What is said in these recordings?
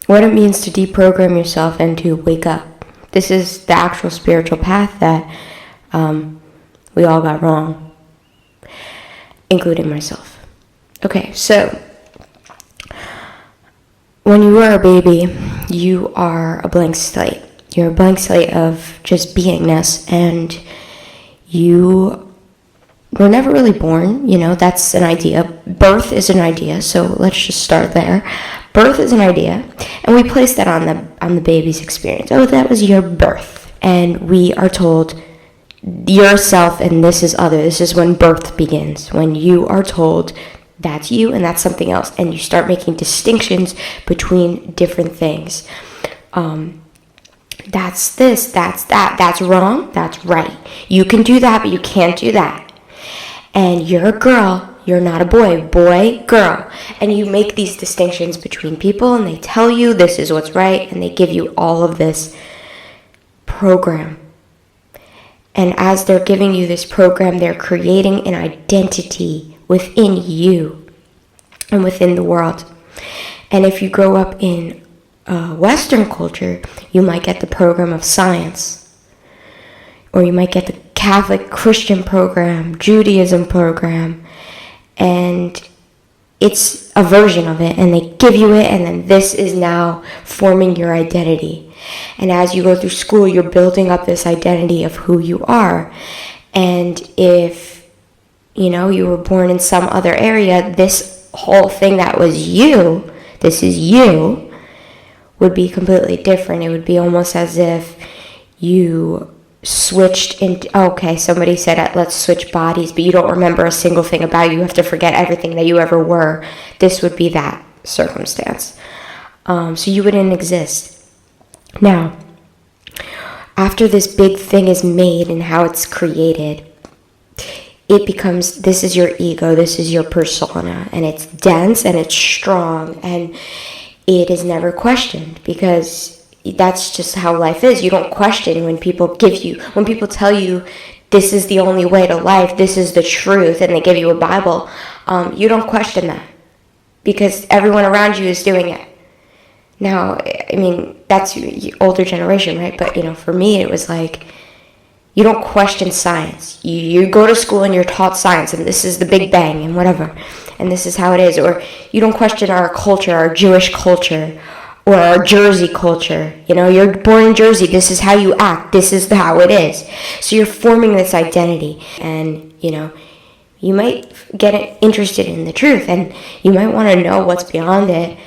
what it means to deprogram yourself and to wake up. This is the actual spiritual path that we all got wrong, including myself. Okay, so when you are a baby, you are a blank slate. You're a blank slate of just beingness, and you were never really born. That's an idea. Birth is an idea, so let's just start there. Birth is an idea, and we place that on the baby's experience. Oh, that was your birth, and we are told yourself and this is other. This is when birth begins, when you are told that's you and that's something else, and you start making distinctions between different things. That's this, that's that, that's wrong, that's right. You can do that, but you can't do that. And you're a girl, you're not a boy, girl. And you make these distinctions between people, and they tell you this is what's right, and they give you all of this program. And as they're giving you this program, they're creating an identity within you and within the world. And if you grow up in Western culture, you might get the program of science, or you might get the Catholic Christian program, Judaism program, and it's a version of it, and they give you it, and then this is now forming your identity. And as you go through school, you're building up this identity of who you are. And if, you were born in some other area, this whole thing that was you, this is you, would be completely different. It would be almost as if you switched into, okay, somebody said, let's switch bodies, but you don't remember a single thing about you. You have to forget everything that you ever were. This would be that circumstance. So you wouldn't exist. Now, after this big thing is made and how it's created, it becomes, this is your ego, this is your persona, and it's dense and it's strong, and it is never questioned, because that's just how life is. You don't question when people tell you this is the only way to life, this is the truth, and they give you a Bible. You don't question that, because everyone around you is doing it. Now, that's older generation, right? But, for me, it was like, you don't question science. You go to school and you're taught science, and this is the Big Bang and whatever, and this is how it is. Or you don't question our culture, our Jewish culture, or our Jersey culture. You're born in Jersey, this is how you act, this is how it is. So you're forming this identity, and, you might get interested in the truth, and you might want to know what's beyond it.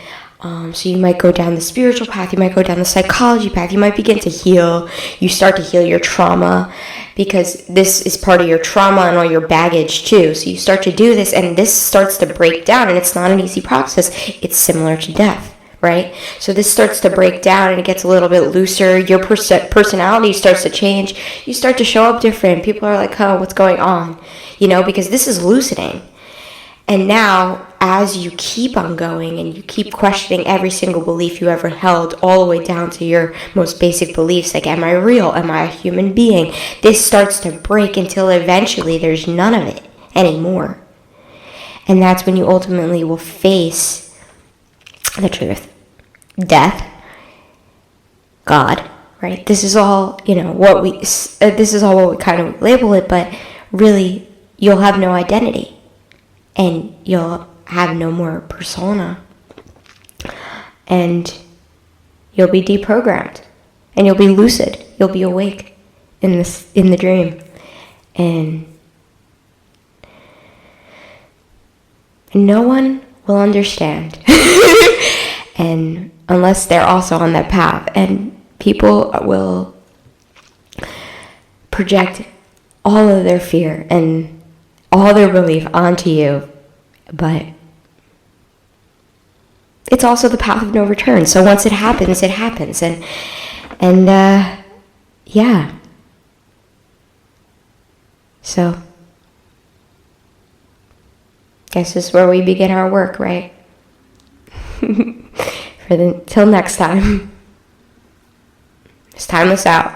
So you might go down the spiritual path, you might go down the psychology path, you might begin to heal. You start to heal your trauma, because this is part of your trauma and all your baggage too. So you start to do this, and this starts to break down, and it's not an easy process. It's similar to death, right? So this starts to break down, and it gets a little bit looser. Your personality starts to change. You start to show up different. People are like, oh, what's going on? Because this is loosening. And now, as you keep on going and you keep questioning every single belief you ever held, all the way down to your most basic beliefs, like, am I real? Am I a human being? This starts to break until eventually there's none of it anymore. And that's when you ultimately will face the truth, death, God, right? This is all, what we kind of label it, but really, you'll have no identity. And you'll have no more persona. And you'll be deprogrammed. And you'll be lucid. You'll be awake in the dream. And no one will understand. And unless they're also on that path. And people will project all of their fear and all their belief onto you, but it's also the path of no return. So once it happens, it happens, and yeah. So, guess this is where we begin our work, right? Till next time. It's Timeless out.